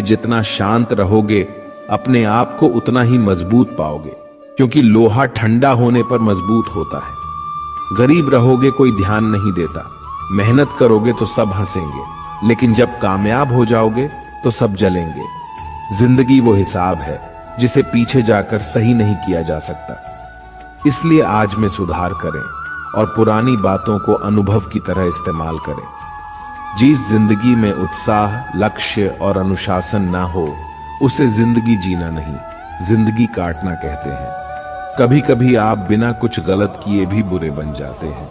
जितना शांत रहोगे अपने आप को उतना ही मजबूत पाओगे, क्योंकि लोहा ठंडा होने पर मजबूत होता है। गरीब रहोगे कोई ध्यान नहीं देता, मेहनत करोगे तो सब हंसेंगे, लेकिन जब कामयाब हो जाओगे तो सब जलेंगे। जिंदगी वो हिसाब है जिसे पीछे जाकर सही नहीं किया जा सकता। इसलिए आज में सुधार करें और पुरानी बातों को अनुभव की तरह इस्तेमाल करें। जिस जिंदगी में उत्साह, लक्ष्य और अनुशासन ना हो उसे जिंदगी जीना नहीं, जिंदगी काटना कहते हैं। कभी कभी आप बिना कुछ गलत किए भी बुरे बन जाते हैं,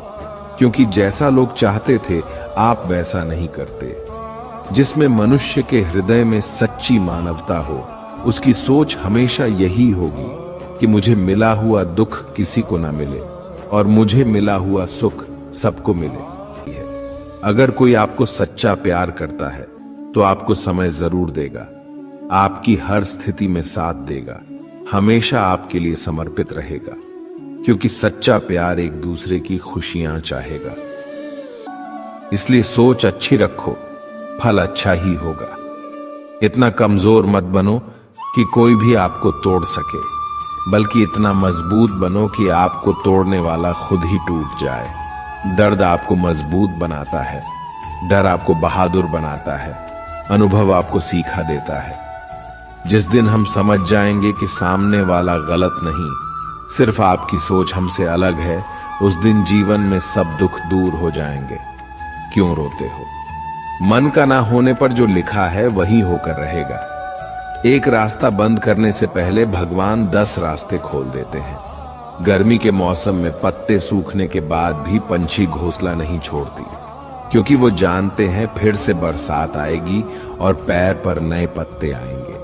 क्योंकि जैसा लोग चाहते थे आप वैसा नहीं करते। जिसमें मनुष्य के हृदय में सच्ची मानवता हो उसकी सोच हमेशा यही होगी कि मुझे मिला हुआ दुख किसी को ना मिले और मुझे मिला हुआ सुख सबको मिले। अगर कोई आपको सच्चा प्यार करता है तो आपको समय जरूर देगा, आपकी हर स्थिति में साथ देगा, हमेशा आपके लिए समर्पित रहेगा, क्योंकि सच्चा प्यार एक दूसरे की खुशियां चाहेगा। इसलिए सोच अच्छी रखो, फल अच्छा ही होगा। इतना कमजोर मत बनो कि कोई भी आपको तोड़ सके, बल्कि इतना मजबूत बनो कि आपको तोड़ने वाला खुद ही टूट जाए। दर्द आपको मजबूत बनाता है, डर आपको बहादुर बनाता है, अनुभव आपको सीखा देता है। जिस दिन हम समझ जाएंगे कि सामने वाला गलत नहीं, सिर्फ आपकी सोच हमसे अलग है, उस दिन जीवन में सब दुख दूर हो जाएंगे। क्यों रोते हो? मन का ना होने पर जो लिखा है वही होकर रहेगा। एक रास्ता बंद करने से पहले भगवान 10 रास्ते खोल देते हैं। गर्मी के मौसम में पत्ते सूखने के बाद भी पंछी घोंसला नहीं छोड़ती, क्योंकि वो जानते हैं फिर से बरसात आएगी और पैर पर नए पत्ते आएंगे।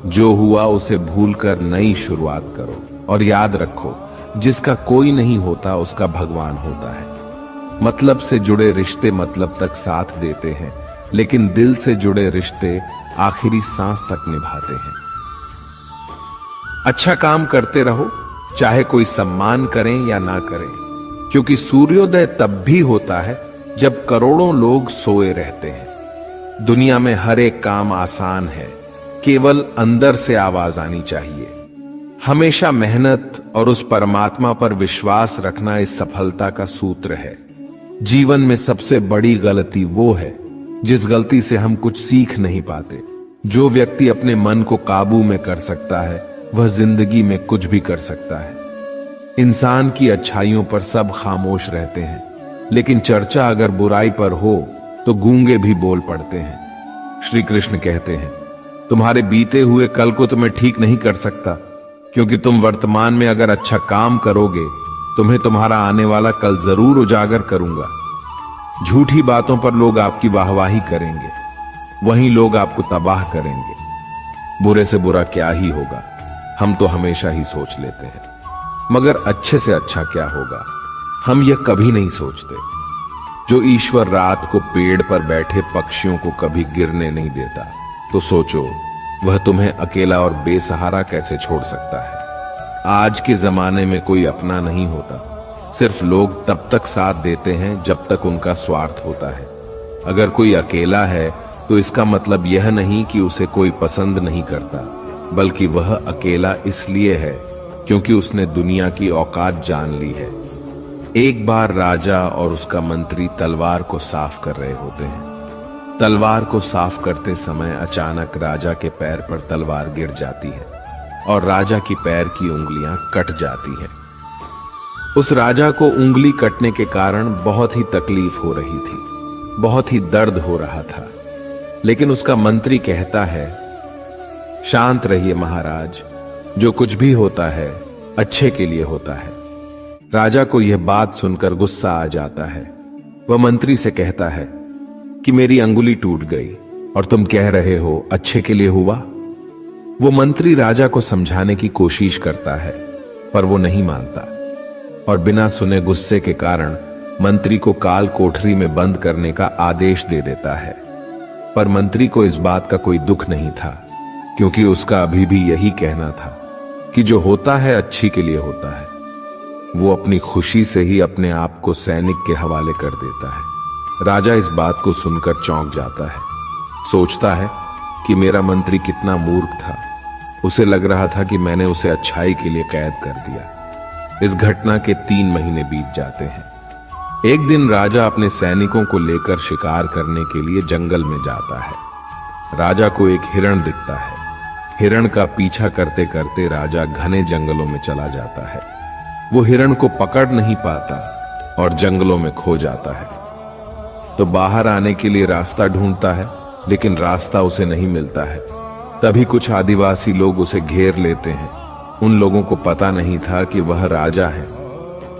जो हुआ उसे भूलकर नई शुरुआत करो और याद रखो, जिसका कोई नहीं होता उसका भगवान होता है। मतलब से जुड़े रिश्ते मतलब तक साथ देते हैं, लेकिन दिल से जुड़े रिश्ते आखिरी सांस तक निभाते हैं। अच्छा काम करते रहो, चाहे कोई सम्मान करें या ना करें, क्योंकि सूर्योदय तब भी होता है जब करोड़ों लोग सोए रहते हैं। दुनिया में हर एक काम आसान है, केवल अंदर से आवाज आनी चाहिए। हमेशा मेहनत और उस परमात्मा पर विश्वास रखना इस सफलता का सूत्र है। जीवन में सबसे बड़ी गलती वो है जिस गलती से हम कुछ सीख नहीं पाते। जो व्यक्ति अपने मन को काबू में कर सकता है वह जिंदगी में कुछ भी कर सकता है। इंसान की अच्छाइयों पर सब खामोश रहते हैं, लेकिन चर्चा अगर बुराई पर हो तो गूंगे भी बोल पड़ते हैं। श्री कृष्ण कहते हैं, तुम्हारे बीते हुए कल को तुम्हें ठीक नहीं कर सकता, क्योंकि तुम वर्तमान में अगर अच्छा काम करोगे तुम्हें तुम्हारा आने वाला कल जरूर उजागर करूंगा। झूठी बातों पर लोग आपकी वाहवाही करेंगे, वहीं लोग आपको तबाह करेंगे। बुरे से बुरा क्या ही होगा, हम तो हमेशा ही सोच लेते हैं, मगर अच्छे से अच्छा क्या होगा हम यह कभी नहीं सोचते। जो ईश्वर रात को पेड़ पर बैठे पक्षियों को कभी गिरने नहीं देता, तो सोचो वह तुम्हें अकेला और बेसहारा कैसे छोड़ सकता है। आज के जमाने में कोई अपना नहीं होता, सिर्फ लोग तब तक साथ देते हैं जब तक उनका स्वार्थ होता है। अगर कोई अकेला है तो इसका मतलब यह नहीं कि उसे कोई पसंद नहीं करता, बल्कि वह अकेला इसलिए है क्योंकि उसने दुनिया की औकात जान ली है। एक बार राजा और उसका मंत्री तलवार को साफ कर रहे होते हैं। तलवार को साफ करते समय अचानक राजा के पैर पर तलवार गिर जाती है और राजा की पैर की उंगलियां कट जाती हैं। उस राजा को उंगली कटने के कारण बहुत ही तकलीफ हो रही थी, बहुत ही दर्द हो रहा था, लेकिन उसका मंत्री कहता है, शांत रहिए महाराज, जो कुछ भी होता है अच्छे के लिए होता है। राजा को यह बात सुनकर गुस्सा आ जाता है। वह मंत्री से कहता है कि मेरी अंगुली टूट गई और तुम कह रहे हो अच्छे के लिए हुआ। वो मंत्री राजा को समझाने की कोशिश करता है, पर वो नहीं मानता और बिना सुने गुस्से के कारण मंत्री को काल कोठरी में बंद करने का आदेश दे देता है। पर मंत्री को इस बात का कोई दुख नहीं था, क्योंकि उसका अभी भी यही कहना था कि जो होता है अच्छी के लिए होता है। वो अपनी खुशी से ही अपने आप को सैनिक के हवाले कर देता है। राजा इस बात को सुनकर चौंक जाता है, सोचता है कि मेरा मंत्री कितना मूर्ख था। उसे लग रहा था कि मैंने उसे अच्छाई के लिए कैद कर दिया। इस घटना के 3 महीने बीत जाते हैं। एक दिन राजा अपने सैनिकों को लेकर शिकार करने के लिए जंगल में जाता है। राजा को एक हिरण दिखता है। हिरण का पीछा करते करते राजा घने जंगलों में चला जाता है। वो हिरण को पकड़ नहीं पाता और जंगलों में खो जाता है। तो बाहर आने के लिए रास्ता ढूंढता है, लेकिन रास्ता उसे नहीं मिलता है। तभी कुछ आदिवासी लोग उसे घेर लेते हैं। उन लोगों को पता नहीं था कि वह राजा है।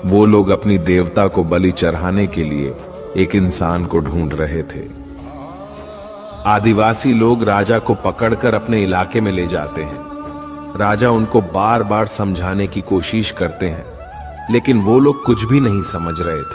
वो लोग अपनी देवता को बलि चढ़ाने के लिए एक इंसान को ढूंढ रहे थे। आदिवासी लोग राजा को पकड़कर अपने इलाके में ले जाते हैं। राजा उनको बार बार समझाने की कोशिश करते हैं, लेकिन वो लोग कुछ भी नहीं समझ रहे थे।